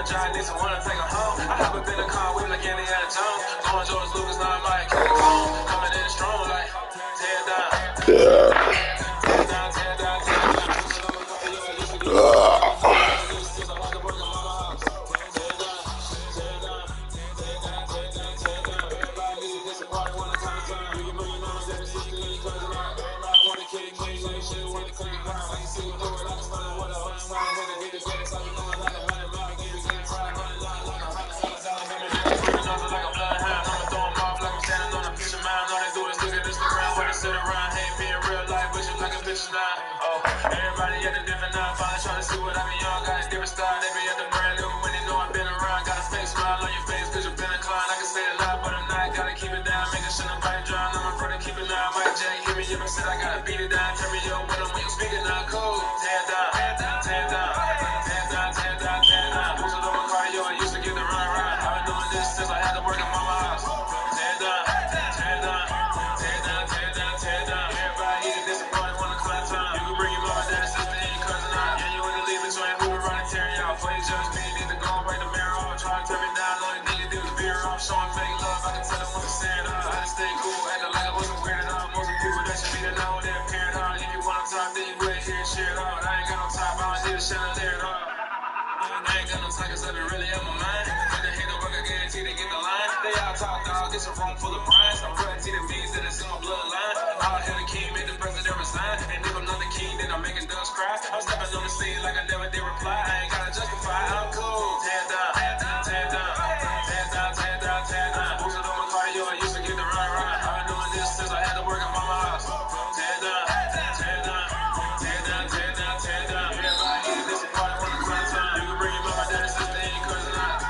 energized, so wanna take her home. I hop up in the car with like Indiana Jones. Going George Lucas, now I'm like, coming in strong like, tear down. Tear down, tear down, tear down. Everybody at the different now, finally trying to see what I mean. Young guys, different style. They be at the brand new when they know I've been around. Got a fake smile on your face, cause you've been inclined. I can say a lot, but I'm not. Gotta keep it down, making sure nobody drown. I'm in front of keep it down. Mike J, hit me if I said I gotta beat it down. Turn me up when I'm when you speaking now. Cool. Tear down, tear down, tear down, tear down, tear down, tear down. Who's on my cardio? I used to get the run around. I've been doing this since I had to work in mama house. Tear down, tear down, tear down, tear down, tear down. Everybody eating this party wanna clap time. You can bring your mama, dad, sister, and your cousin out. Yeah, you in the league between who to run and tear you out. Before you judge me, need to go and break the mirror off. Try to turn me down, only thing you do is veer off. Showing fake love, I can tell them what to say it up. I just stay cool, acting like I wasn't weird at all. Most of the people that should be there now, they're appearing on. If you want on top, then you go ahead and share it all. I ain't got no top, I don't need a chandelier at all. I ain't got no time, cause I've been really on my mind. When they hate the work, I guarantee they get the line. They all talk, dog, it's a room full of brines. I'm royalty that means that it's in my bloodline. All hail the king, made the president resign. And if I'm not the king, then I'm making doves cry. I'm stepping on the scene like I never did reply. I ain't gotta justify, I'm cool. Tear down, tear down, tear down, tear down, tear down, tear down. Who's on my cardio? I used to get the run around. I've been doing this since I had to work in mama house. Tear down, tear down, tear down, tear down, tear down. Everybody eating this party wanna clap time. You can bring your mama, daddy, sister, and your cousin out.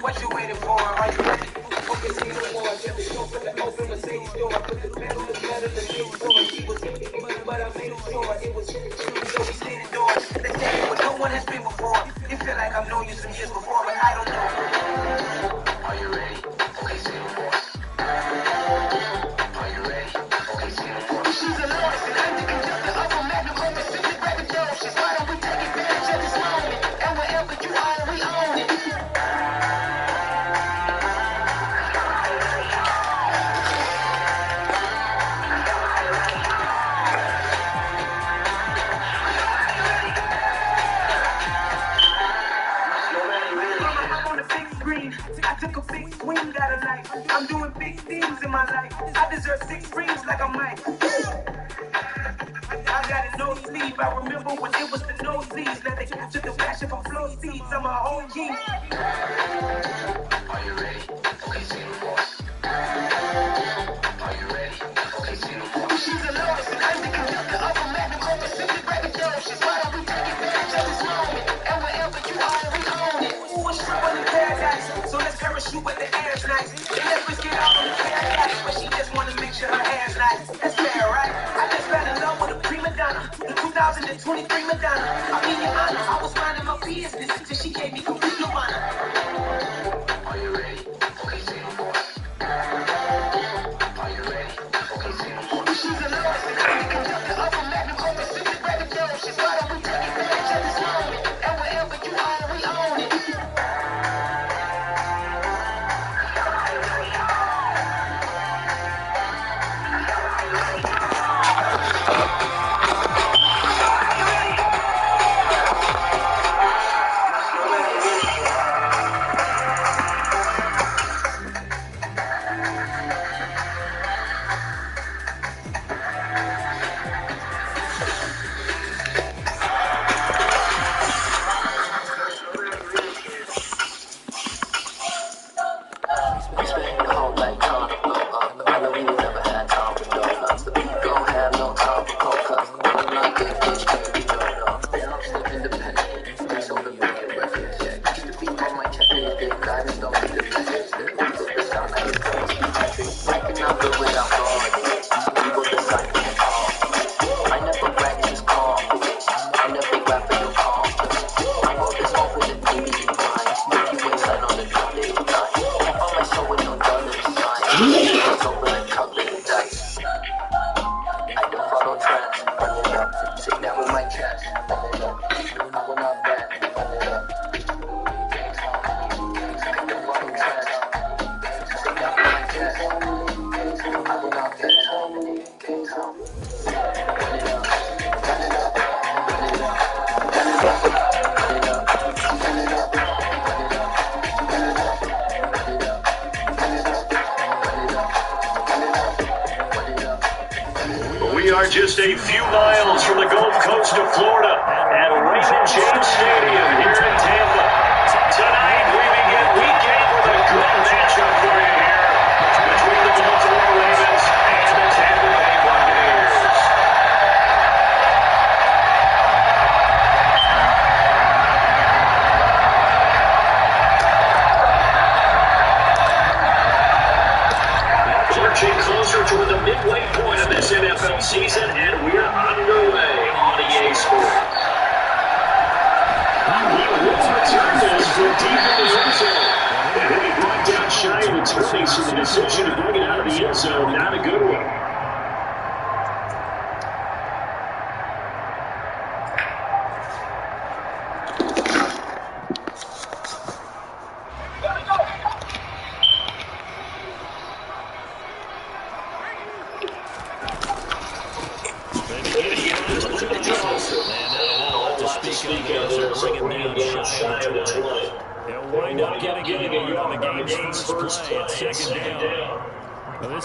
What you waiting for? Are you ready? Okay, see the war. Get the door for the open Mercedes door. I put the pedal to the metal and made it door. He was hitting, but I made it sure. It was shooting, so we stayed indoors. They say what no one has been before. You feel like I've known you some years before, but I don't know. Are you ready? Okay, see the war. Are you ready? Okay, see the war. She's a lost and I'm the conductor of a magnum on Pacific rabbit dogs. Why don't we take advantage of this moment? And wherever you are, we own it. I took a big swing out of life. I'm doing big things in my life. I deserve 6 rings like I might. I got a no sleeve. I remember when it was the nosebleeds. Now they captured the passion from flow seeds. I'm a whole king. Are you ready? Okay, see the boss. Are you ready? Okay, see the boss. She's a lotus and I'm the conductor of a magnum on Pacific rabbit dogs. Why don't we take advantage of this moment? And wherever you are, we own it. Ooh, it's trouble in paradise. So let's parachute with the air's nice. And let's risk it all on the paradise. But she just wanna make sure her hair's nice. That's fair, right? I just fell in love with a prima donna. The 2023 Madonna. I mean, your honor, I was minding my business till she gave me complete nirvana. Are you ready? Okay, say the boss. Are you ready? Okay, say the boss. She's a lotus and I'm the conductor of a magnum on Pacific rabbit dogs. Why don't we take advantage of this moment? And wherever you are, we own it. We are just a few miles from the Gulf Coast of Florida at Raymond James Stadium here in Tampa. Tonight we begin weekend with a good matchup for you here between the Baltimore Ravens and the Tampa Bay Buccaneers. Marching closer toward the midway point of this NFL season, and we're underway on EA Sports. He will return this from deep in the end zone. And then he brought down shy of the 20, so the decision to bring it out of the end zone, not a good one.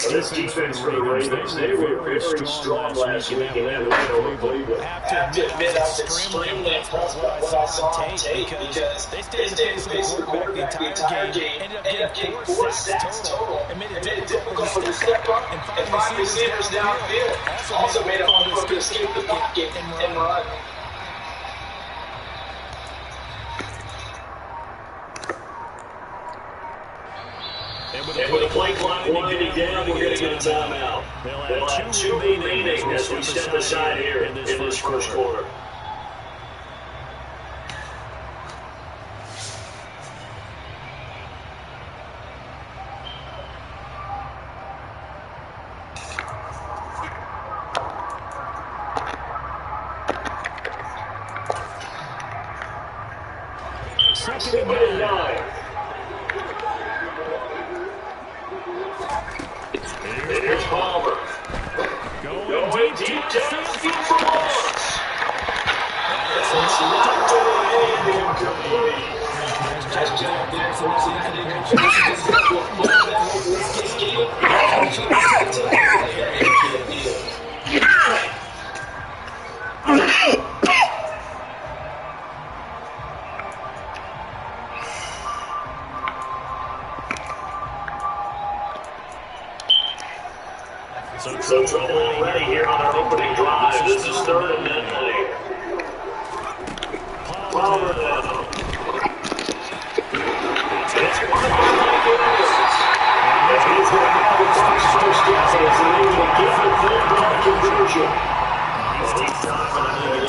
This defense for the Ravens, they were very strong last week in that win over Cleveland. I have to admit, I was extremely impressed by what I saw on tape because they stayed in space with the quarterback the entire game, ended up getting 4 sacks total, and made it difficult for them to step up and find receivers downfield. Also made it hard for them to escape the pocket and run. And with the play clock winding down, we're going to get a timeout. They'll have 2 remaining as we step aside here in this first quarter. Second and 9. Here's Palmer. Going deep downfield for Bucs. It's knocked away and incomplete. So trouble already here on our opening drive. This is 3rd and 9. Palmer now. It's one of the He's going to have the Bucs first down as they need to get the full-blown conversion. Takes time on the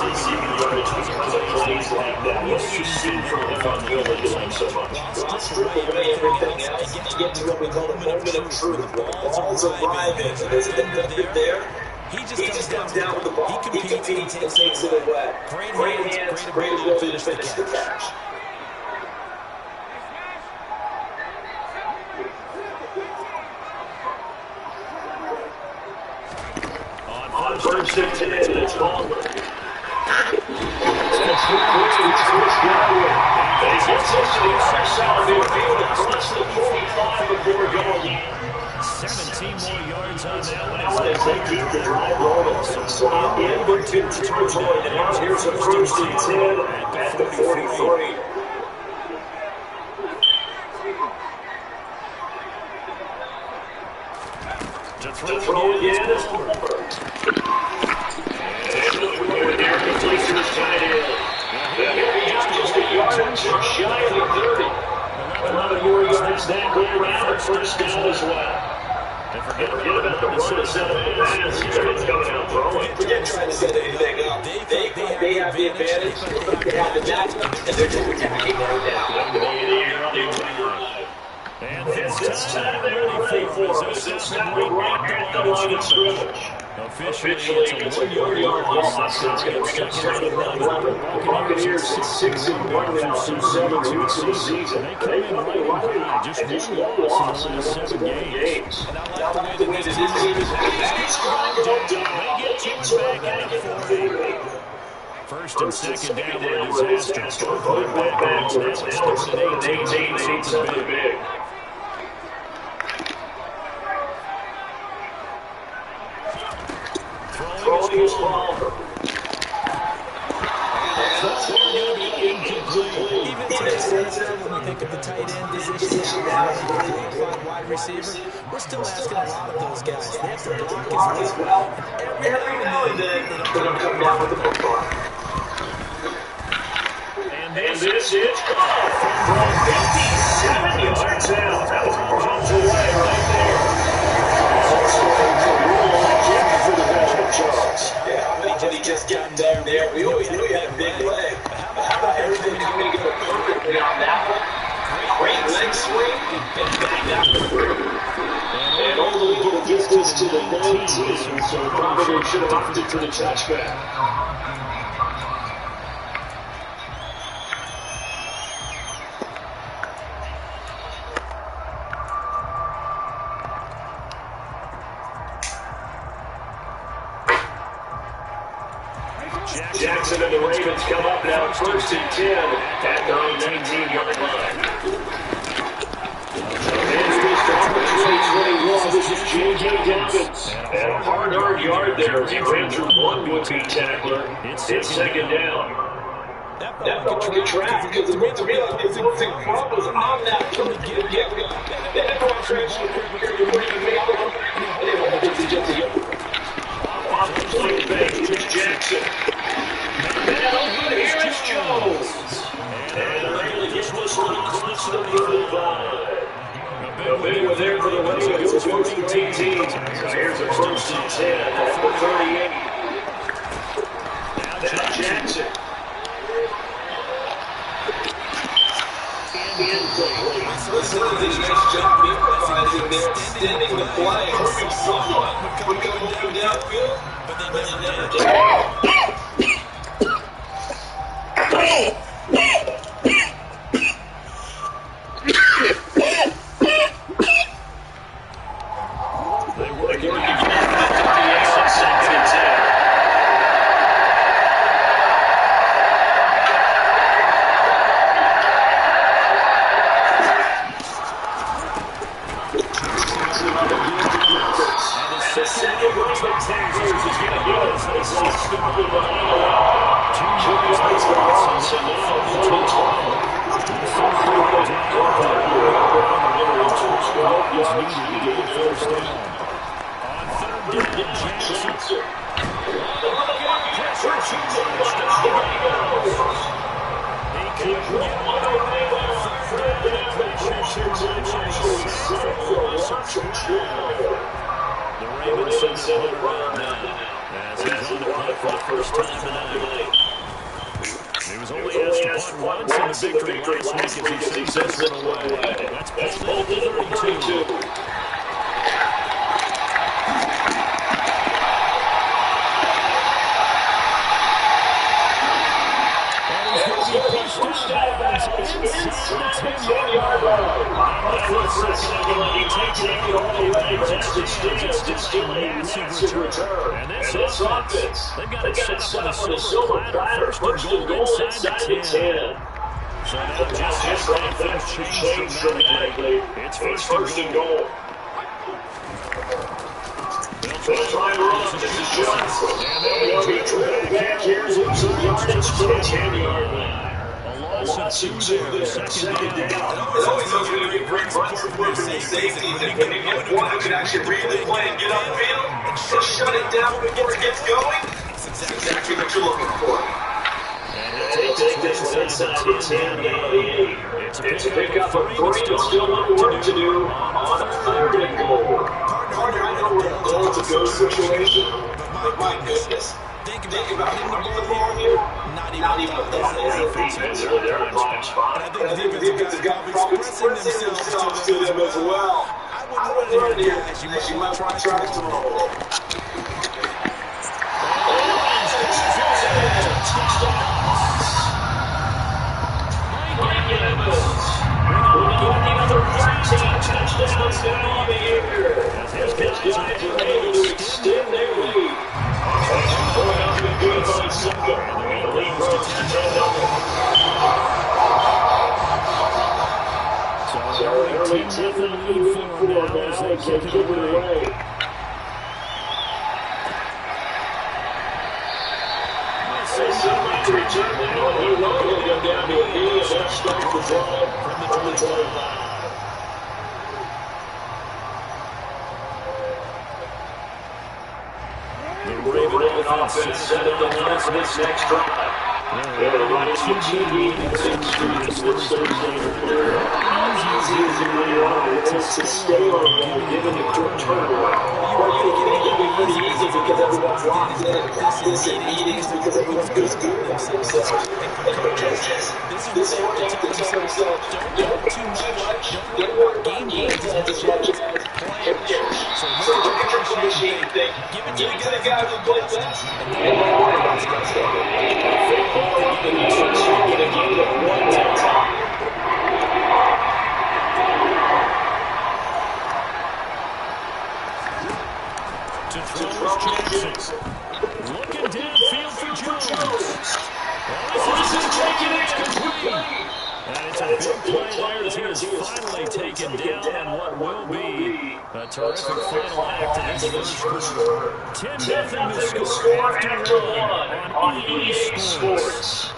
receiving yardage because of plays like that. What do you see from him on the field that you like so much? Well, strip away everything else and get to what we call the moment of truth. When the ball's arriving, and there's a defender there, he just comes down with the ball. He competes and takes it away. Great hands, great ability to finish the catch. On first and 10, it's Palmer. He gets us to the other side of the field across the 45 before going. 17 more yards on that one. Now as they keep the drive rolling. So in between territory, and now here's a first and 10 at the 43. To throw again is Palmer. And the forward there completes to his tight end. He'll be out just a yard shy of the 30. that go around the first down as well. And forget about the run to set up the pass. It's coming out throwing. Forget trying to set anything up. They have the advantage. They have the matchup, and they're just attacking right now. And this time they're ready for it. This time we're right at the line of scrimmage. Officially, it's a 1-yard loss. It's going to be started at 11. The Buccaneers at 6-1 now through 7 weeks of the season. They come in riding high. Just one loss in the last 7 games. And I like the way that this team is First and second down were a disaster. Both went backwards. Now it's 18, something big. Throwing his ball. That's going to be incomplete. Even when we think of the tight end position, wide receiver, we're still asking a lot of those guys. They have to block as well. every now and then they're going to come down with the football. And this is caught from 57 yards out. That was bombs away right there. But he just got done there. We always knew he had a big leg. But how about everything coming together perfectly on that one? Great leg swing and bang down the through. And only get a distance to the 19, so probably should have opted for the touchback. Jackson and the Ravens come up now, first and 10 at their own 19-yard line. And this is J.J. Dobbins. And a hard yard there. He ran through one would-be tackler. It's second down. That felt like a trap because it looked to me like the opposing front was on that from the get-go. That penetration, you're going to make them, and they won't just eject the yoke. Off the point bank, here's Jackson. And over here is Jones. And they're just listening close to the 35. A big one there for the Ravens. It's first and 18. So here's a first and 10 at the 38. Now Jackson. Listen to this nice job improvising there, extending the play, hurting someone. We're going downfield, but they never did. It's first and goal. They'll try and run. This is Johnson. And he drilled back here, losing yardage to the 10-yard line. A loss of 2 there, second down. It's always going to be great runs for the safeties, and when you get one who can actually read the play and get upfield and shut it down before it gets going, that's exactly what you're looking for. And he'll take take this one inside the 10, down to the 8. It's a pickup of 3, but still more work to do on a 3rd and goal. Partner, I know we're in a goal-to-go situation, but my goodness. Think about running the ball here. Not even a thought. Defensively, they're in a prime spot. And I think the defensive guys probably expressing themselves to them as well. I wouldn't run here unless you might want to try to throw. Touchdowns down on the year. His guys are able to extend their lead. Going up to good by second. The lead grows to 10-0. So early 10-0 lead for now as they kick it away. To return now, he will go down to a knee as that starts the drive from the 25. The Raven offense set up the line for this next drive. They're running some TV and six streets this Thursday afternoon. Easy as it really wants to stay on ball given the quick turnaround. Well, you can make it easy because everyone's locked in at practice and meetings because everyone feels good about themselves. And because this is what you have to tell yourself. Don't work too much. Don't work game plans as much as players. So look at your play sheet and think, give it to the guy who plays best. And don't worry about stuff. The defense should get a game of 1 at a time. To throw Jackson. Looking downfield for Jones. This is taken in complete. And it's a big play there as he is finally taken down on what will be a terrific final act in this first quarter. 10-0 to score after one on EA Sports.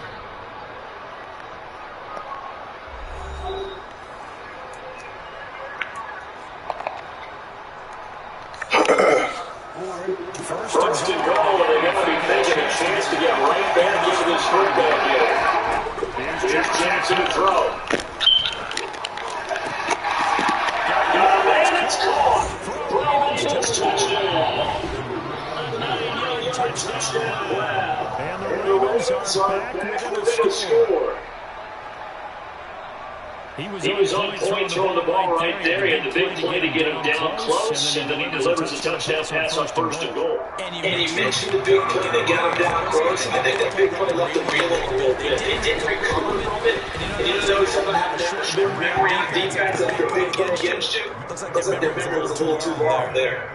First and goal, and they're going to be taking a chance to get right back into this football game. Here's Jackson to throw. And it's caught. Ravens touchdown. A 9-yard touchdown. Wow. And the Ravens are back with a score. He was on point throwing the ball right there. He had the big play to get him down close, and then he delivers a touchdown pass on 1st and goal. And he mentioned the big play that got him down close, and then that big play left him feeling a little bit. He didn't recover from it. And you know something happened there? Their memory on defense after a big play against you. Looks like their memory was a little too long there.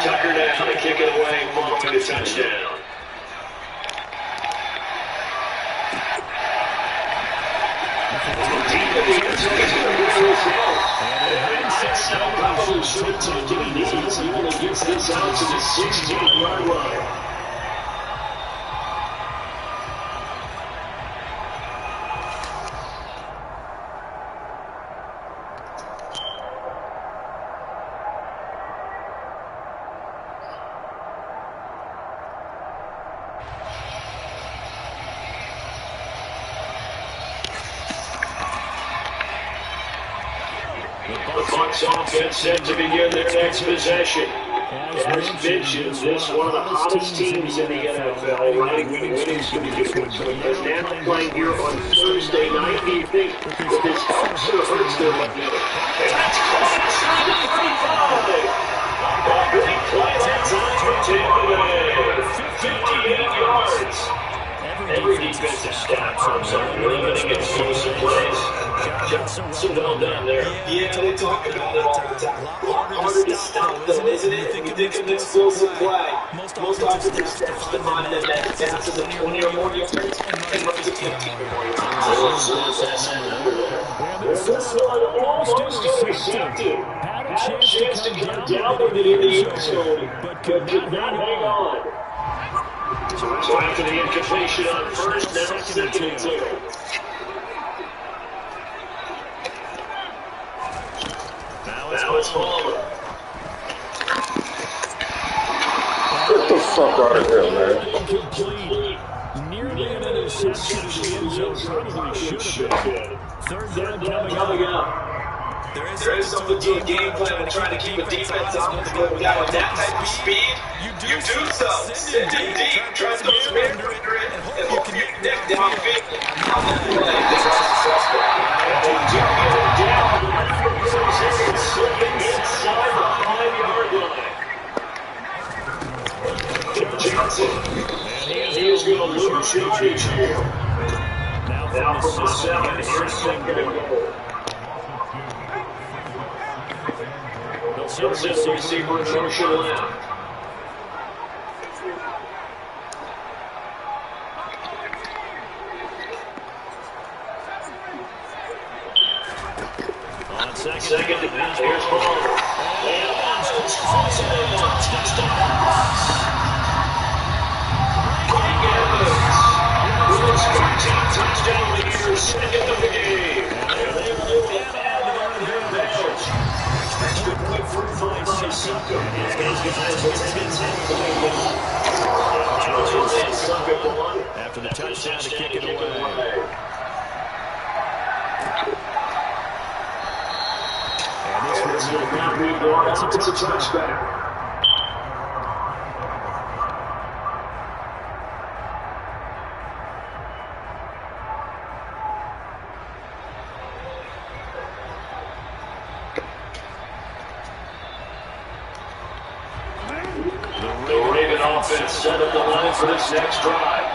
Tucker now to kick it away, following the touchdown. Probably should have taken it easy when he gets this out to the 16-yard line. The Bucs offense set to begin their next possession. As mentioned, this one of the hottest teams in the NFL, riding winning streak. As now playing here on Thursday night evening with this helps or hurts their momentum. And that's caught. 35. A big play that time for Tampa Bay. 58 yards. Every defensive staff comes up limiting explosive plays. So well done there. Yeah, they talk about it all the time. A lot harder to stop, though, isn't it? When you think of an explosive play, most offensive staffs define that pass is a 20 or more yards and runs a 15 or more yards. So that's that number there. This one almost intercepted. Had a chance to come down to the end zone, but could not hang on. So after the incompletion on first, now second and 2. Now it's Palmer. Get the fuck out of here, man. Incomplete. Nearly an interception in the end zone. Probably should have been. Third down coming up. There is something to a game plan when trying to keep a defense honest, but with that type of speed, you do so. Send it deep, try to spin under it, and hope you can get downfield. On that play, this is successful. They do get it down. Slipping inside the 5-yard line. Johnson. And he is going to lose yardage here. Now from the 7, here's second and goal. They'll send the receiver in motion left. On Second and 9, here's Palmer. And Mike Evans with his 13th touchdown leader, second of the game. And they will add on their bench. Extra point for 5 seconds. After the touchdown to kick it away. And this will not be gone. It's a touchback. Set up the line for this next drive.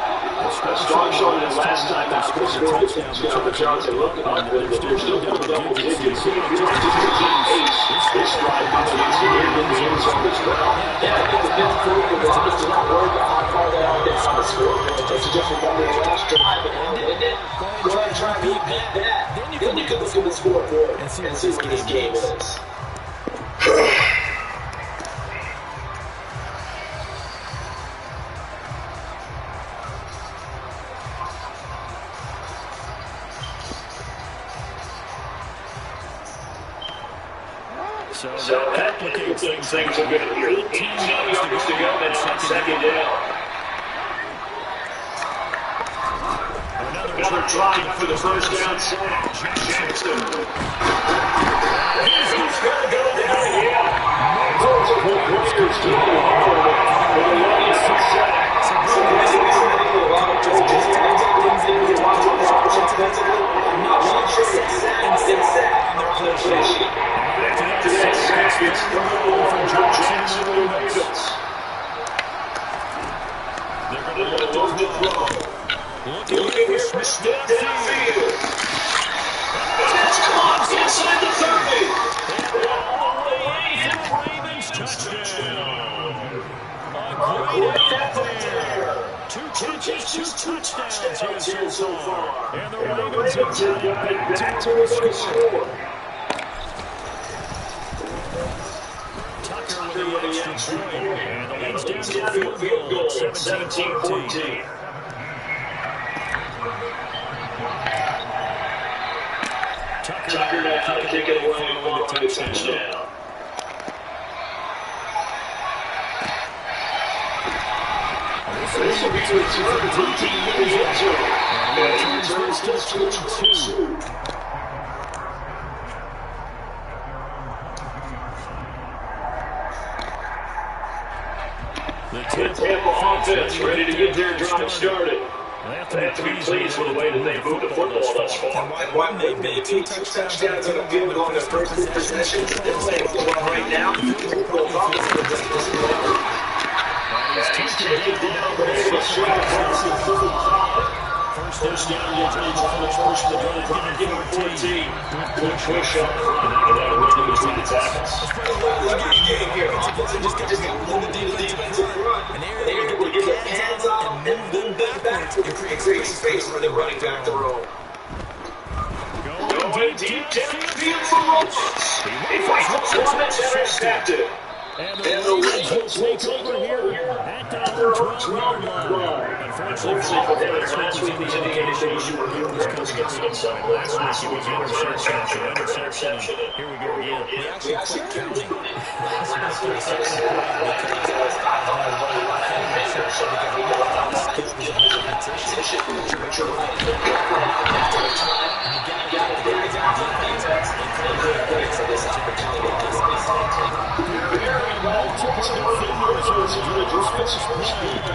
A strong showing that last time that was a touchdown for Johnson. Looking like they're still double digits. This drive continues to get in the end zone as well. Yeah, I think the fifth quarter, the Bucs did not worry about how far they are down the scoreboard. Just a different number of last drive, and it go ahead and try and repeat that. Then you can look at the scoreboard and see what this game is. So that complicates things a bit here. 18 yards to go then on second down. Another try for the first down sack. Jackson. He's going to go down again. Multiple players to the line for the Lions sack. After that sack, it's from Jackson to the Ravens. They're going to look to throw. Looking here for Smith downfield. That's caught inside the 30. All the way in for the Ravens touchdown. A great effort there. 2 catches, 2 touchdowns here so far. And the Ravens have got it back to the score. With the extra point, and the lead's down to a field goal, 17-14. Tucker now to kick it away following the touchdown. This will be to return 13 years into it. And he returns just to 22. The Tampa offense ready to get their drive started. They have to be pleased with the way that they've moved the football thus far. Why would they be 2 touchdowns on the field on their first 2 possessions? They're playing football right now. He's taken down, but able to strike across the 45. First down, gets ready to finish first in the drive, give him 14. Good push up, and that'll win between the tackles. Just hold the defensive front, and they're able to get their hands up and move them back and create space for the running back to roll. Going deep downfield for Roberts. He fights the one that's intercepted. And the Ravens will take over here at their own 12-yard line. Unfortunately for them, last week was indication you were good was coming at some point. Last week it was interception after interception. Here we go again. We actually quit counting last week to a certain point because guys knew what they were heading to because of all the skills and repetition. But you're right, time, and you got to get the guys on defense. They couldn't do it for this opportunity. Multiple defenders on the Eagles' first play.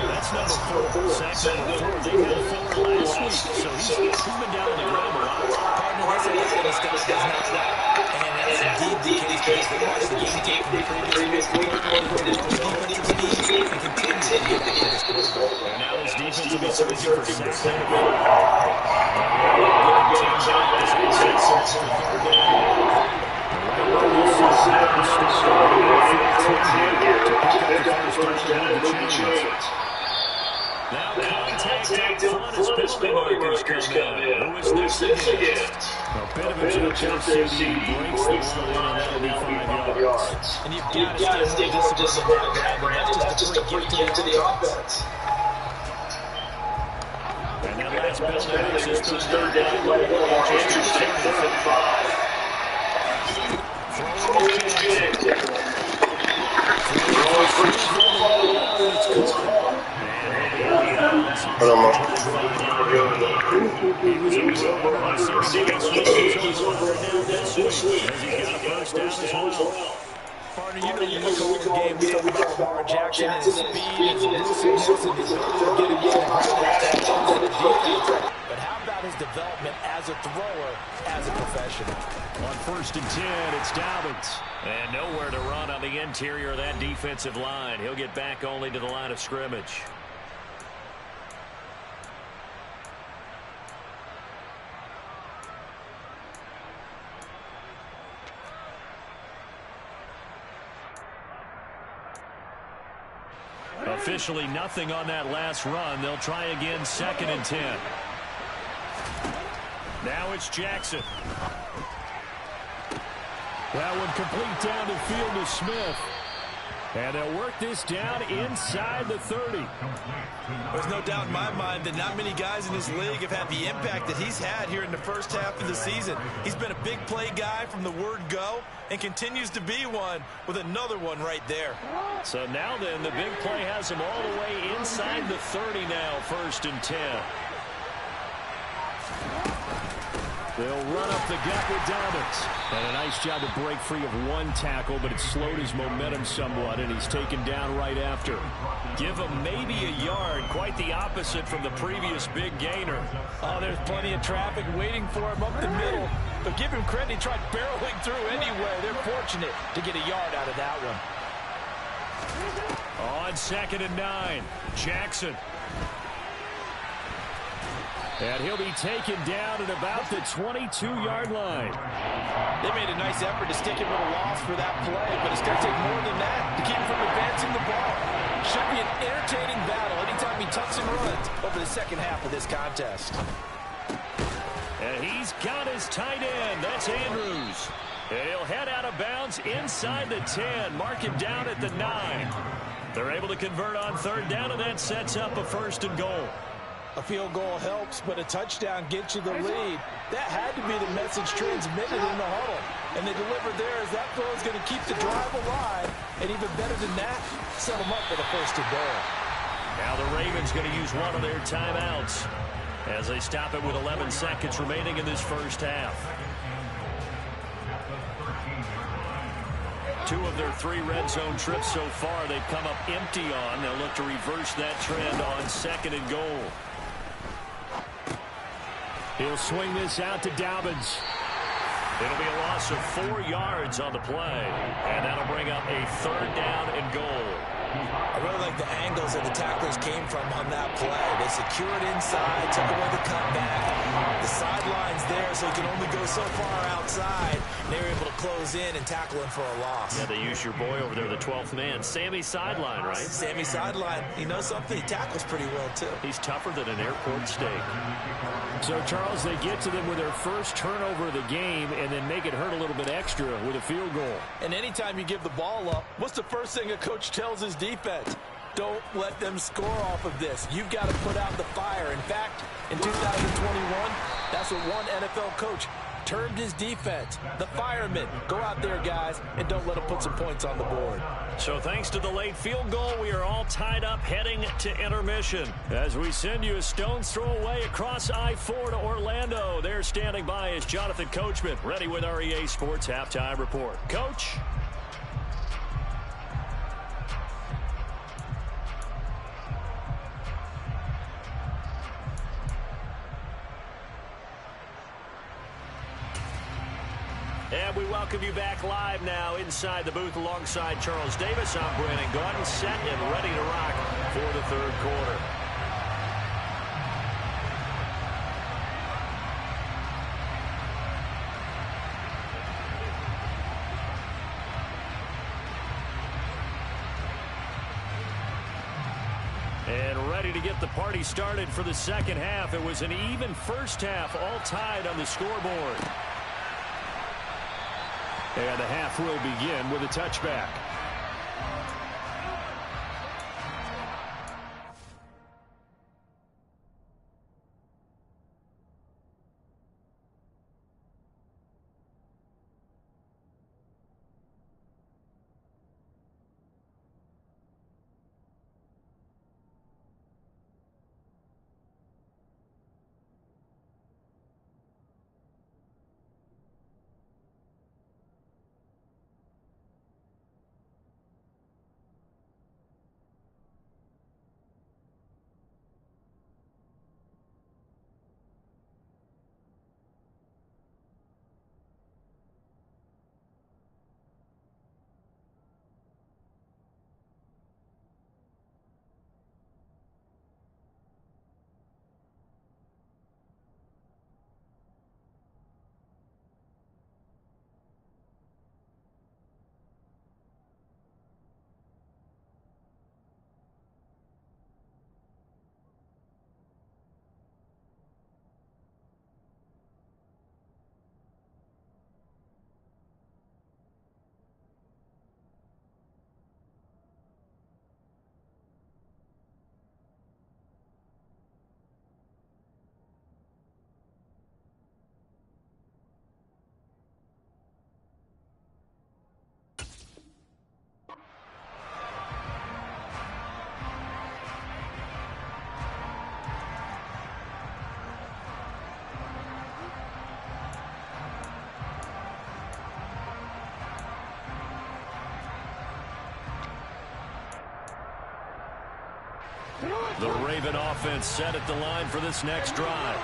That's number 4. Sack number 4. They had 4 last week, so he's been down on the ground a lot. Partner, that's what this guy does not like. And that's indeed the case because they watched the game tape from the previous week. Defensive teams and continue to get this quarterback. And now this defense will be searching for sack number 4. Now contact up front as penalty markers come in. Who is this against? A bit of a jump CD breaks the run, and that'll be 5 yards. And you've got to stay more disciplined, that's just a free gift to the offense. And that last penalty makes this third down by 1. Manchester 35. Partner, you know when we call the game, we talk about Lamar Jackson and his speed and his elusiveness and his ability to get it. But how about his development as a thrower, as a professional? On 1st and 10, it's Dobbins. And nowhere to run on the interior of that defensive line. He'll get back only to the line of scrimmage. Officially nothing on that last run. They'll try again 2nd and 10. Now it's Jackson. That one complete down the field to Smith. And they'll work this down inside the 30. There's no doubt in my mind that not many guys in this league have had the impact that he's had here in the first half of the season. He's been a big play guy from the word go and continues to be one with another one right there. So now then, the big play has him all the way inside the 30 now, 1st and 10. They'll run up the gut with Dobbins. And a nice job to break free of one tackle, but it slowed his momentum somewhat, and he's taken down right after. Give him maybe a yard, quite the opposite from the previous big gainer. Oh, there's plenty of traffic waiting for him up the middle. But give him credit, he tried barreling through anyway. They're fortunate to get a yard out of that one. On 2nd and 9, Jackson. And he'll be taken down at about the 22-yard line. They made a nice effort to stick him with a loss for that play, but it's going to take more than that to keep him from advancing the ball. Should be an entertaining battle anytime he tucks and runs over the second half of this contest. And he's got his tight end. That's Andrews. And he'll head out of bounds inside the 10. Mark him down at the 9. They're able to convert on 3rd down, and that sets up a 1st and goal. A field goal helps, but a touchdown gets you the lead. That had to be the message transmitted in the huddle. And they delivered there as that throw is going to keep the drive alive. And even better than that, set them up for the 1st and goal. Now the Ravens going to use one of their timeouts as they stop it with 11 seconds remaining in this first half. 2 of their 3 red zone trips so far they've come up empty on. They'll look to reverse that trend on 2nd and goal. He'll swing this out to Dobbins. It'll be a loss of 4 yards on the play, and that'll bring up a 3rd down and goal. I really like the angles that the tacklers came from on that play. They secured inside, took away the cutback. The sidelines there, so unfortunately can only go so far outside. They were able to close in and tackle him for a loss. Yeah, they use your boy over there, the 12th man. Sammy sideline, right? Sammy sideline. You know something? He tackles pretty well, too. He's tougher than an airport steak. So, Charles, they get to them with their first turnover of the game and then make it hurt a little bit extra with a field goal. And anytime you give the ball up, what's the first thing a coach tells his defense? Don't let them score off of this. You've got to put out the fire. In fact, in 2021, that's what one NFL coach termed his defense. The firemen. Go out there, guys, and don't let them put some points on the board. So thanks to the late field goal, we are all tied up heading to intermission. As we send you a stone's throw away across I-4 to Orlando. There standing by is Jonathan Coachman, ready with our EA Sports Halftime Report. Coach? And we welcome you back live now inside the booth alongside Charles Davis. I'm Brandon Gaudin, set and ready to rock for the third quarter. And ready to get the party started for the second half. It was an even first half, all tied on the scoreboard. And the half will begin with a touchback. The Raven offense set at the line for this next drive.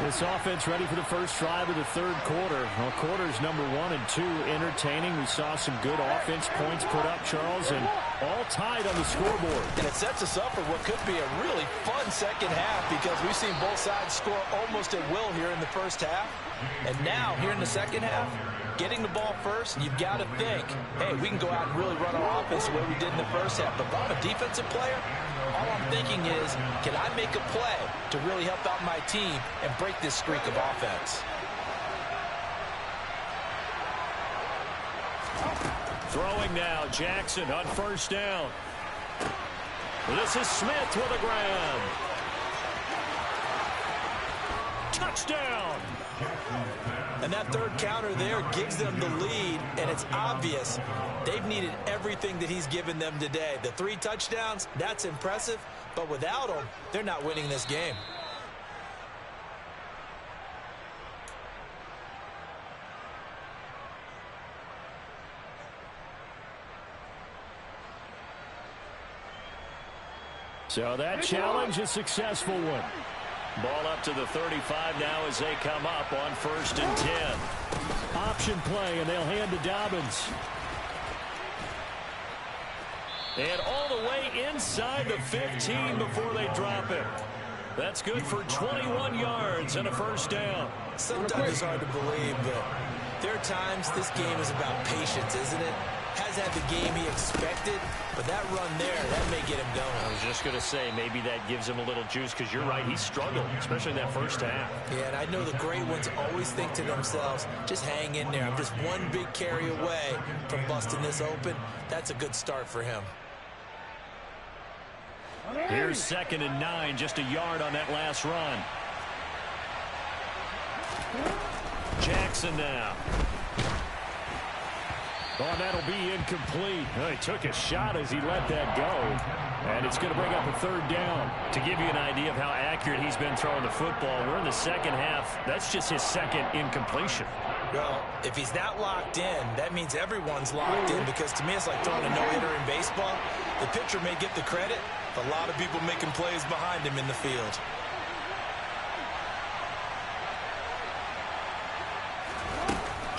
This offense ready for the first drive of the third quarter. Well, quarters number 1 and 2 entertaining. We saw some good offense points put up, Charles, and all tied on the scoreboard. And it sets us up for what could be a really fun second half because we've seen both sides score almost at will here in the first half. And now, here in the second half, getting the ball first, you've got to think, hey, we can go out and really run our offense the way we did in the first half. But if I'm a defensive player, all I'm thinking is, can I make a play to really help out my team and break this streak of offense? Throwing now, Jackson on first down. This is Smith with a grab. Touchdown! And that third counter there gives them the lead, and it's obvious they've needed everything that he's given them today. The 3 touchdowns, that's impressive, but without him, they're not winning this game. So that challenge, a successful one. Ball up to the 35 now as they come up on 1st and 10. Option play, and they'll hand to Dobbins. And all the way inside the 15 before they drop it. That's good for 21 yards and a first down. Sometimes it's hard to believe, but there are times this game is about patience, isn't it? Has had the game he expected, but that run there, that may get him going. I was just going to say, maybe that gives him a little juice, because you're right, he struggled, especially in that first half. Yeah, and I know the great ones always think to themselves, just hang in there. I'm just one big carry away from busting this open. That's a good start for him. Here's 2nd and 9, just a yard on that last run. Jackson now. Oh, that'll be incomplete. Well, he took a shot as he let that go. And it's going to bring up a 3rd down. To give you an idea of how accurate he's been throwing the football, we're in the second half. That's just his 2nd incompletion. Well, if he's not locked in, that means everyone's locked in, because to me it's like throwing a no-hitter in baseball. The pitcher may get the credit, but a lot of people making plays behind him in the field.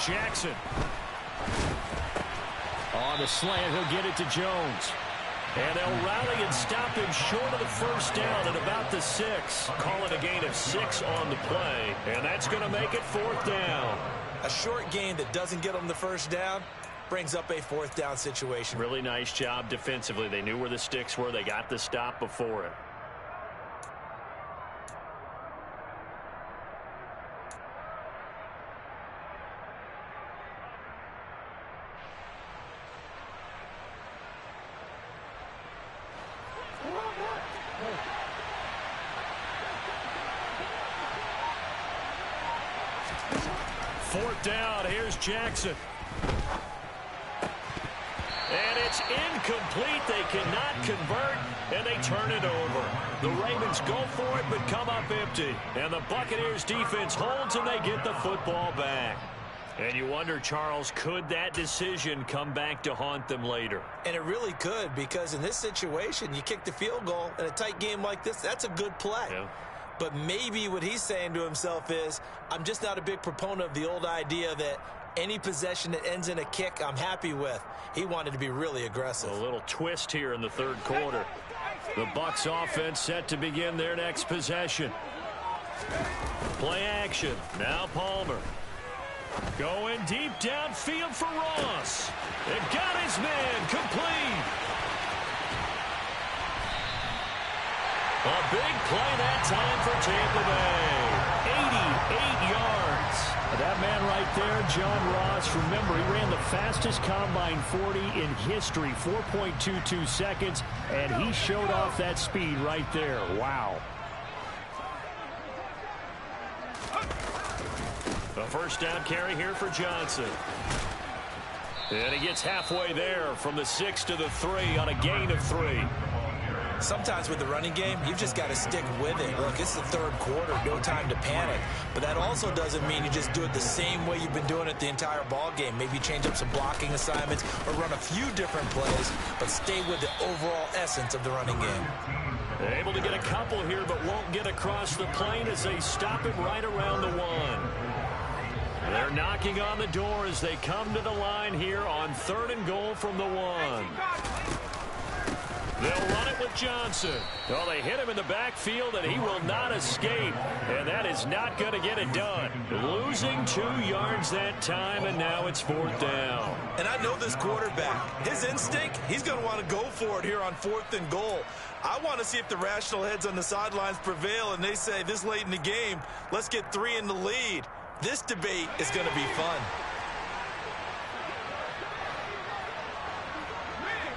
Jackson. On the slant, he'll get it to Jones. And they'll rally and stop him short of the 1st down at about the 6. Call it a gain of 6 on the play. And that's going to make it 4th down. A short gain that doesn't get them the 1st down brings up a 4th down situation. Really nice job defensively. They knew where the sticks were. They got the stop before it. Fourth down, here's Jackson. And it's incomplete. They cannot convert, and they turn it over. The Ravens go for it, but come up empty. And the Buccaneers defense holds, and they get the football back. And you wonder, Charles, could that decision come back to haunt them later? And it really could, because in this situation, you kick the field goal in a tight game like this, that's a good play. Yeah. But maybe what he's saying to himself is, I'm just not a big proponent of the old idea that any possession that ends in a kick I'm happy with. He wanted to be really aggressive. A little twist here in the 3rd quarter. The Bucs offense set to begin their next possession. Play action. Now Palmer. Going deep downfield for Ross. And got his man complete. A big play that time for Tampa Bay. 88 yards. That man right there, John Ross, remember, he ran the fastest combine 40 in history, 4.22 seconds, and he showed off that speed right there. Wow. A 1st down carry here for Johnson. And he gets halfway there from the 6 to the 3 on a gain of 3. Sometimes with the running game, you've just got to stick with it. Look, it's the 3rd quarter, no time to panic. But that also doesn't mean you just do it the same way you've been doing it the entire ball game. Maybe change up some blocking assignments or run a few different plays, but stay with the overall essence of the running game. They're able to get a couple here, but won't get across the plane as they stop it right around the 1. They're knocking on the door as they come to the line here on 3rd and goal from the 1. They'll run it with Johnson. Well, they hit him in the backfield, and he will not escape. And that is not going to get it done. Losing 2 yards that time, and now it's 4th down. And I know this quarterback. His instinct, he's going to want to go for it here on 4th and goal. I want to see if the rational heads on the sidelines prevail, and they say this late in the game, let's get 3 in the lead. This debate is going to be fun.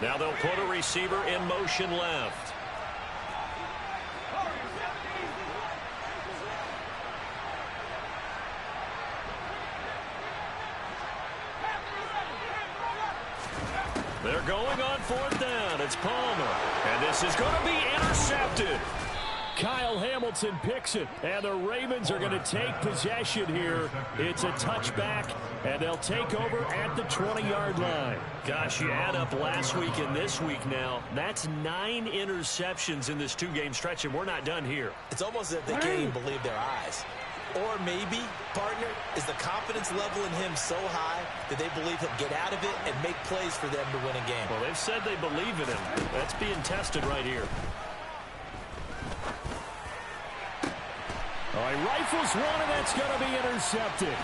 Now they'll put a receiver in motion left. They're going on 4th down. It's Palmer. And this is going to be intercepted. Kyle Hamilton picks it, and the Ravens are going to take possession here. It's a touchback, and they'll take over at the 20-yard line. Gosh, you add up last week and this week now, that's 9 interceptions in this 2-game stretch, and we're not done here. It's almost as if they can't even believe their eyes. Or maybe, partner, is the confidence level in him so high that they believe he'll get out of it and make plays for them to win a game. Well, they've said they believe in him. That's being tested right here. Oh, he rifles one, and that's going to be intercepted.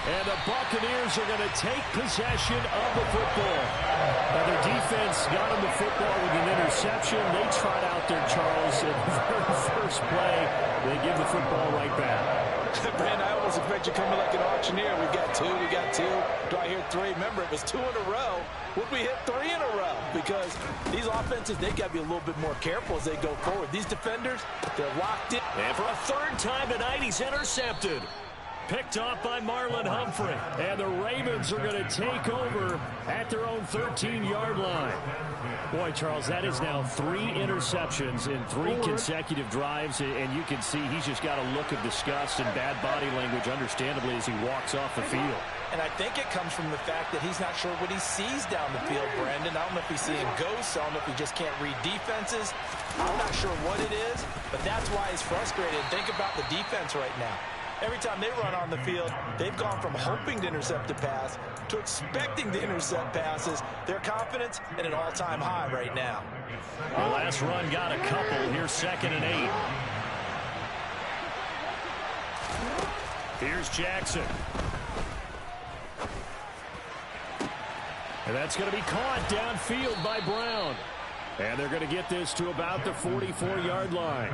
And the Buccaneers are going to take possession of the football. Now, their defense got him the football with an interception. They trot out there, Charles, at the very first play. They give the football right back. Brand, I almost expect you coming like an auctioneer. We got two. Do I hear three? Remember, it was 2 in a row. Would we hit 3 in a row? Because these offenses, they got to be a little bit more careful as they go forward. These defenders, they're locked in. And for a third time tonight, he's intercepted. Picked off by Marlon Humphrey. And the Ravens are going to take over at their own 13-yard line. Boy, Charles, that is now 3 interceptions in 3 consecutive drives. And you can see he's just got a look of disgust and bad body language, understandably, as he walks off the field. And I think it comes from the fact that he's not sure what he sees down the field, Brandon. I don't know if he's seeing ghosts. I don't know if he just can't read defenses. I'm not sure what it is, but that's why he's frustrated. Think about the defense right now. Every time they run on the field, they've gone from hoping to intercept a pass to expecting to intercept passes. Their confidence at an all-time high right now. The last run got a couple. Here's 2nd and 8. Here's Jackson. And that's going to be caught downfield by Brown. And they're going to get this to about the 44-yard line.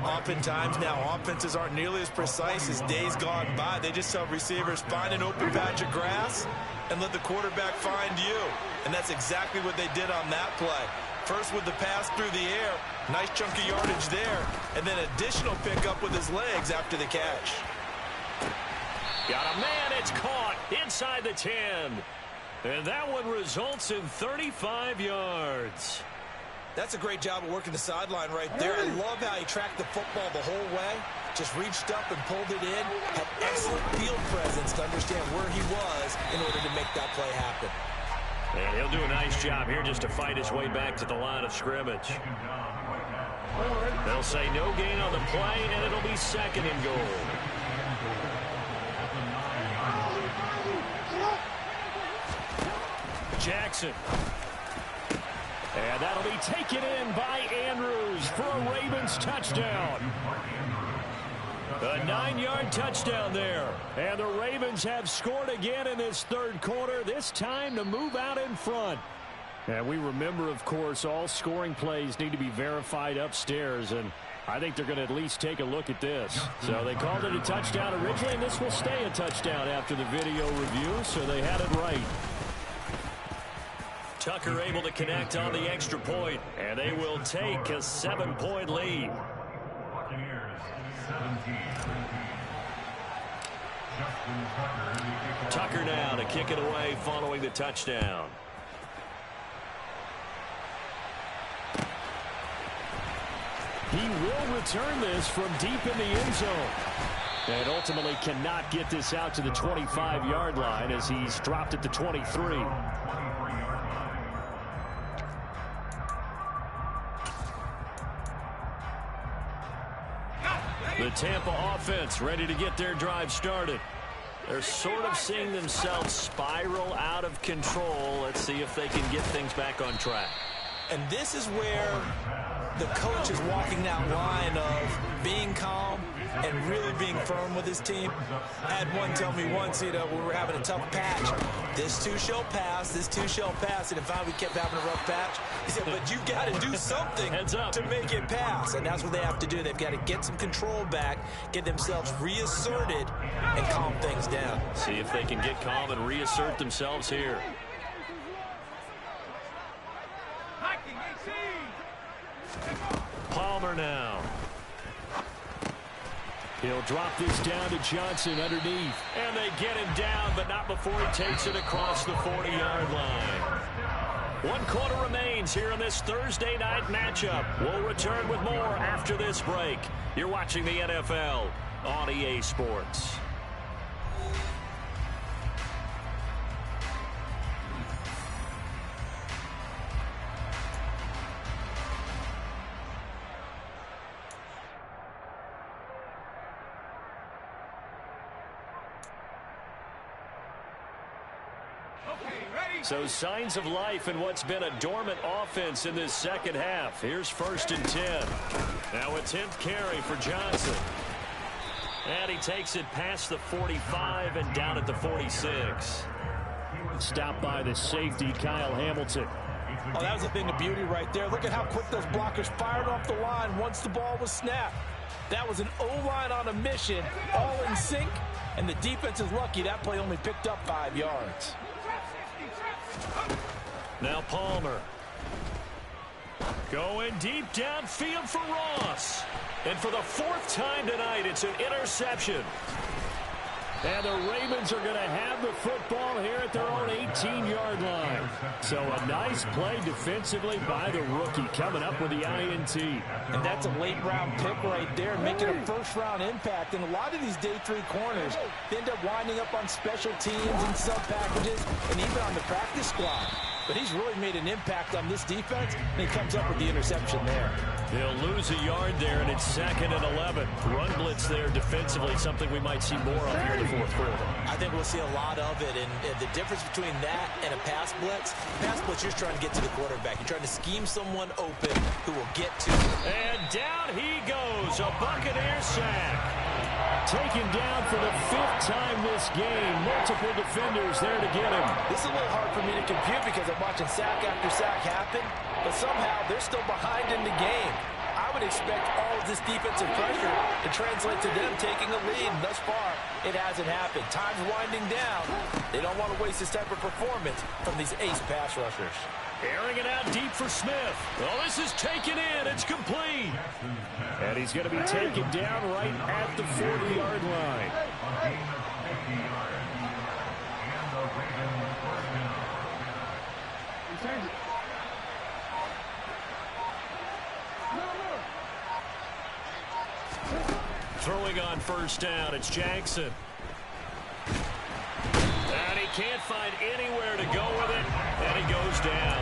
Oftentimes now, offenses aren't nearly as precise as days gone by. They just tell receivers, find an open patch of grass and let the quarterback find you. And that's exactly what they did on that play. First with the pass through the air, nice chunk of yardage there, and then additional pickup with his legs after the catch. Got a man, it's caught inside the 10. And that one results in 35 yards. That's a great job of working the sideline right there. I love how he tracked the football the whole way. Just reached up and pulled it in. Had excellent field presence to understand where he was in order to make that play happen. And he'll do a nice job here just to fight his way back to the line of scrimmage. They'll say no gain on the play, and it'll be 2nd and goal. Jackson. And that'll be taken in by Andrews for a Ravens touchdown. A 9-yard touchdown there. And the Ravens have scored again in this third quarter, this time to move out in front. And we remember, of course, all scoring plays need to be verified upstairs, and I think they're going to at least take a look at this. So they called it a touchdown originally, and this will stay a touchdown after the video review, so they had it right. Tucker able to connect on the extra point, and they will take a 7-point lead. Tucker now to kick it away following the touchdown. He will return this from deep in the end zone. And ultimately cannot get this out to the 25-yard line as he's dropped at the 23. The Tampa offense ready to get their drive started. They're sort of seeing themselves spiral out of control. Let's see if they can get things back on track. And this is where the coach is walking that line of being calm and really being firm with his team. I had one tell me once, we were having a tough patch. This too shall pass, this too shall pass. And if we kept having a rough patch, he said, but you've got to do something to make it pass. And that's what they have to do. They've got to get some control back, get themselves reasserted, and calm things down. See if they can get calm and reassert themselves here. Palmer now. He'll drop this down to Johnson underneath. And they get him down, but not before he takes it across the 40-yard line. 1 quarter remains here in this Thursday night matchup. We'll return with more after this break. You're watching the NFL on EA Sports. So signs of life in what's been a dormant offense in this second half. Here's 1st and 10. Now a 10th carry for Johnson. And he takes it past the 45 and down at the 46. Stopped by the safety, Kyle Hamilton. Oh, that was a thing of beauty right there. Look at how quick those blockers fired off the line once the ball was snapped. That was an O-line on a mission, all in sync, and the defense is lucky that play only picked up 5 yards. Now Palmer. Going deep downfield for Ross. And for the 4th time tonight, it's an interception. And the Ravens are going to have the football here at their own 18-yard line. So a nice play defensively by the rookie, coming up with the INT. And that's a late-round pick right there, making a first-round impact. And a lot of these day 3 corners, they end up winding up on special teams and sub-packages and even on the practice squad. But he's really made an impact on this defense, and he comes up with the interception there. They'll lose a yard there, and it's 2nd and 11. Run blitz there defensively, something we might see more of here in the 4th quarter. I think we'll see a lot of it, and the difference between that and a pass blitz, you're just trying to get to the quarterback. You're trying to scheme someone open who will get to you. And down he goes, a Buccaneer sack. Taken down for the 5th time this game. Multiple defenders there to get him. This is a little hard for me to compute because I'm watching sack after sack happen, but somehow they're still behind in the game. I would expect all of this defensive pressure to translate to them taking a lead, and thus far, it hasn't happened. Time's winding down. They don't want to waste this type of performance from these ace pass rushers. Airing it out deep for Smith. Well, this is taken in. It's complete. And he's going to be taken down right at the 40-yard line. Throwing on 1st down, it's Jackson. And he can't find anywhere to go with it, and he goes down.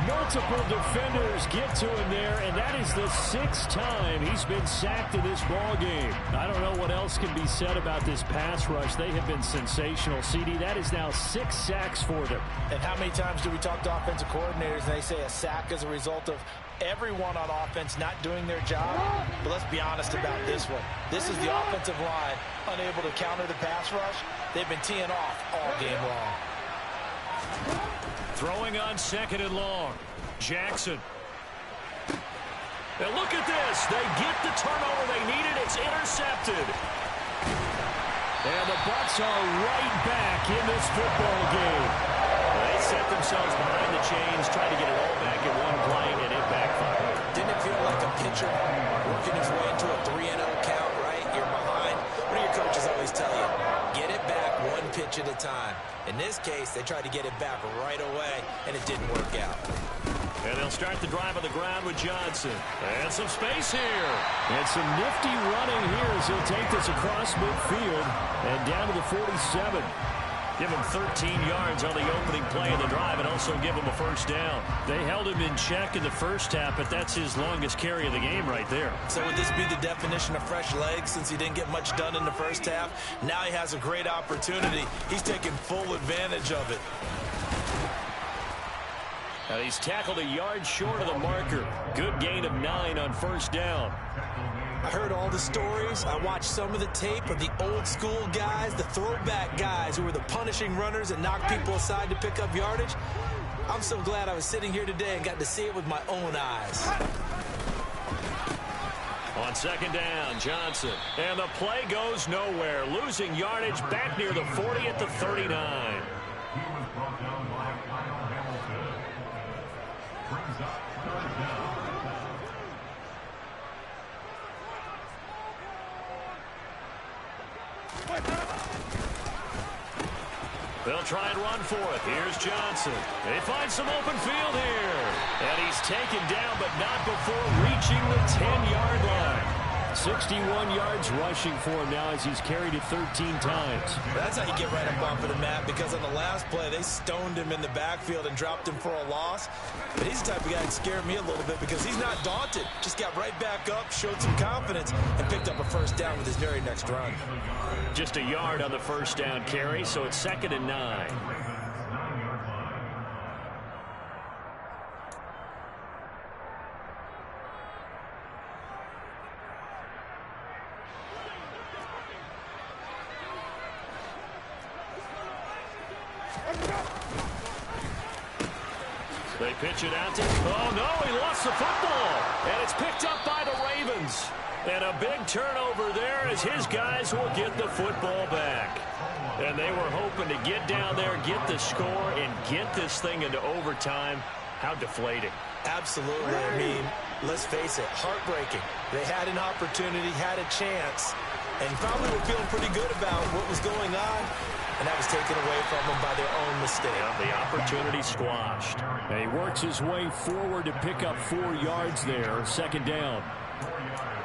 Multiple defenders get to him there, and that is the 6th time he's been sacked in this ball game. I don't know what else can be said about this pass rush. They have been sensational. CD, that is now 6 sacks for them. And how many times do we talk to offensive coordinators and they say a sack is a result of everyone on offense not doing their job? But let's be honest about this one. This is the offensive line unable to counter the pass rush. They've been teeing off all game long. Throwing on 2nd and long. Jackson. Now look at this. They get the turnover they needed. It's intercepted. And the Bucs are right back in this football game. They set themselves behind the chains, trying to get it all back in one play, and it backfired. Didn't it feel like a pitcher working his way into a 3-0 count, right? You're behind. What do your coaches always tell you? Get it back one pitch at a time. In this case, they tried to get it back right away, and it didn't work out. And they'll start the drive on the ground with Johnson. And some space here. And some nifty running here as he'll take this across midfield and down to the 47. Give him 13 yards on the opening play of the drive and also give him a 1st down. They held him in check in the 1st half, but that's his longest carry of the game right there. So would this be the definition of fresh legs since he didn't get much done in the 1st half? Now he has a great opportunity. He's taking full advantage of it. Now he's tackled a yard short of the marker. Good gain of 9 on 1st down. I heard all the stories. I watched some of the tape of the old school guys, the throwback guys who were the punishing runners and knocked people aside to pick up yardage. I'm so glad I was sitting here today and got to see it with my own eyes. On 2nd down, Johnson. And the play goes nowhere. Losing yardage back near the 40 at the 39. They'll try and run for it. Here's Johnson. They find some open field here. And he's taken down, but not before reaching the 10-yard line. 61 yards rushing for him now as he's carried it 13 times. That's how you get right up onto the mat, because on the last play, they stoned him in the backfield and dropped him for a loss. But he's the type of guy that scared me a little bit because he's not daunted. Just got right back up, showed some confidence, and picked up a 1st down with his very next run. Just a yard on the 1st down carry, so it's 2nd and 9. They pitch it out to him. Oh, no, he lost the football. And it's picked up by the Ravens. And a big turnover there as his guys will get the football back. And they were hoping to get down there, get the score, and get this thing into overtime. How deflating. Absolutely. I mean, let's face it, heartbreaking. They had an opportunity, had a chance, and probably were feeling pretty good about what was going on. And that was taken away from them by their own mistake. Yeah, the opportunity squashed. And he works his way forward to pick up 4 yards there. Second down.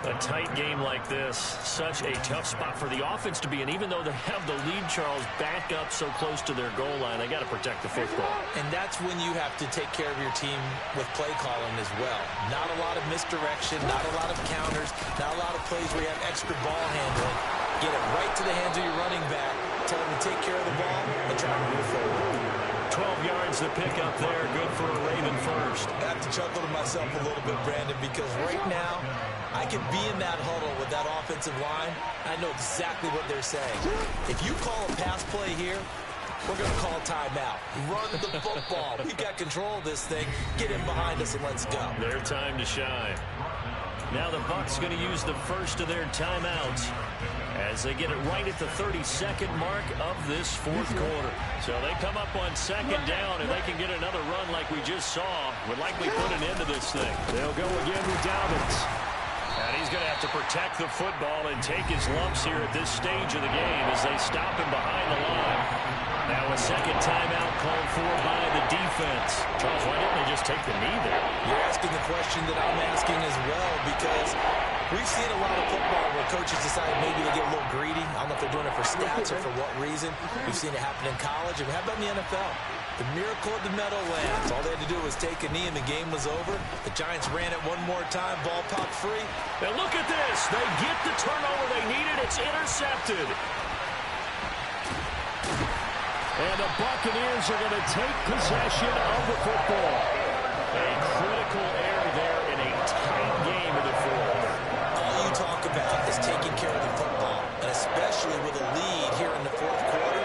A tight game like this, such a tough spot for the offense to be in. Even though they have the lead, Charles, back up so close to their goal line, they got to protect the football. And that's when you have to take care of your team with play calling as well. Not a lot of misdirection, not a lot of counters, not a lot of plays where you have extra ball handling. Get it right to the hands of your running back, tell him to take care of the ball, and try to move forward. 12 yards to pick up there, good for a Raven first. I have to chuckle to myself a little bit, Brandon, because right now, I can be in that huddle with that offensive line. I know exactly what they're saying. If you call a pass play here, we're going to call timeout. Run the football. We've got control of this thing. Get in behind us and let's go. Their time to shine. Now the Bucs going to use the first of their timeouts as they get it right at the 32nd mark of this fourth quarter. So they come up on second down, and they can get another run like we just saw. Would likely put an end to this thing. They'll go again with Dobbins. And he's going to have to protect the football and take his lumps here at this stage of the game as they stop him behind the line. Now a second timeout called for by the defense. Charles, why didn't they just take the knee there? You're asking the question that I'm asking as well, because we've seen a lot of football where coaches decide maybe they get a little greedy. I don't know if they're doing it for stats or for what reason. We've seen it happen in college, and how about in the NFL? The miracle of the Meadowlands. All they had to do was take a knee, and the game was over. The Giants ran it one more time. Ball popped free. Now look at this. They get the turnover they needed. It's intercepted. And the Buccaneers are going to take possession of the football. A critical error there in a tight game in the fourth. All you talk about is taking care of the football, and especially with a lead here in the fourth quarter,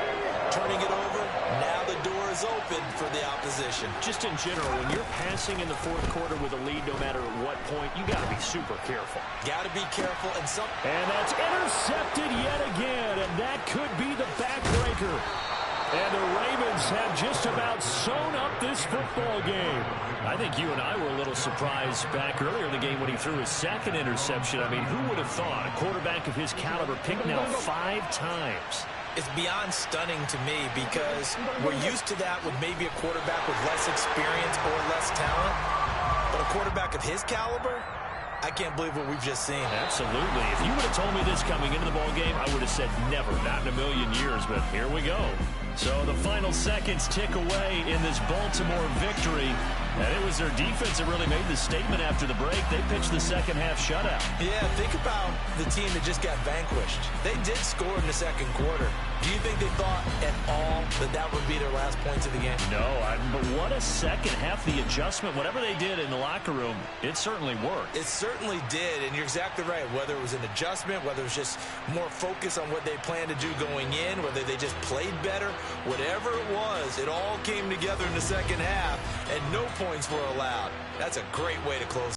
turning it over, now the door is open for the opposition. Just in general, when you're passing in the fourth quarter with a lead, no matter at what point, you got to be super careful. Got to be careful. And that's intercepted yet again, and that could be the backbreaker. And the Ravens have just about sewn up this football game. I think you and I were a little surprised back earlier in the game when he threw his second interception. I mean, who would have thought a quarterback of his caliber picked now 5 times? It's beyond stunning to me because we're used to that with maybe a quarterback with less experience or less talent. But a quarterback of his caliber, I can't believe what we've just seen. Absolutely. If you would have told me this coming into the ball game, I would have said never, not in a million years. But here we go. So the final seconds tick away in this Baltimore victory. And it was their defense that really made the statement after the break. They pitched the second half shutout. Yeah, think about the team that just got vanquished. They did score in the second quarter. Do you think they thought at all that that would be their last points of the game? No, but what a second half. The adjustment, whatever they did in the locker room, it certainly worked. It certainly did, and you're exactly right. Whether it was an adjustment, whether it was just more focus on what they planned to do going in, whether they just played better, whatever it was, it all came together in the second half, and no points were allowed. That's a great way to close.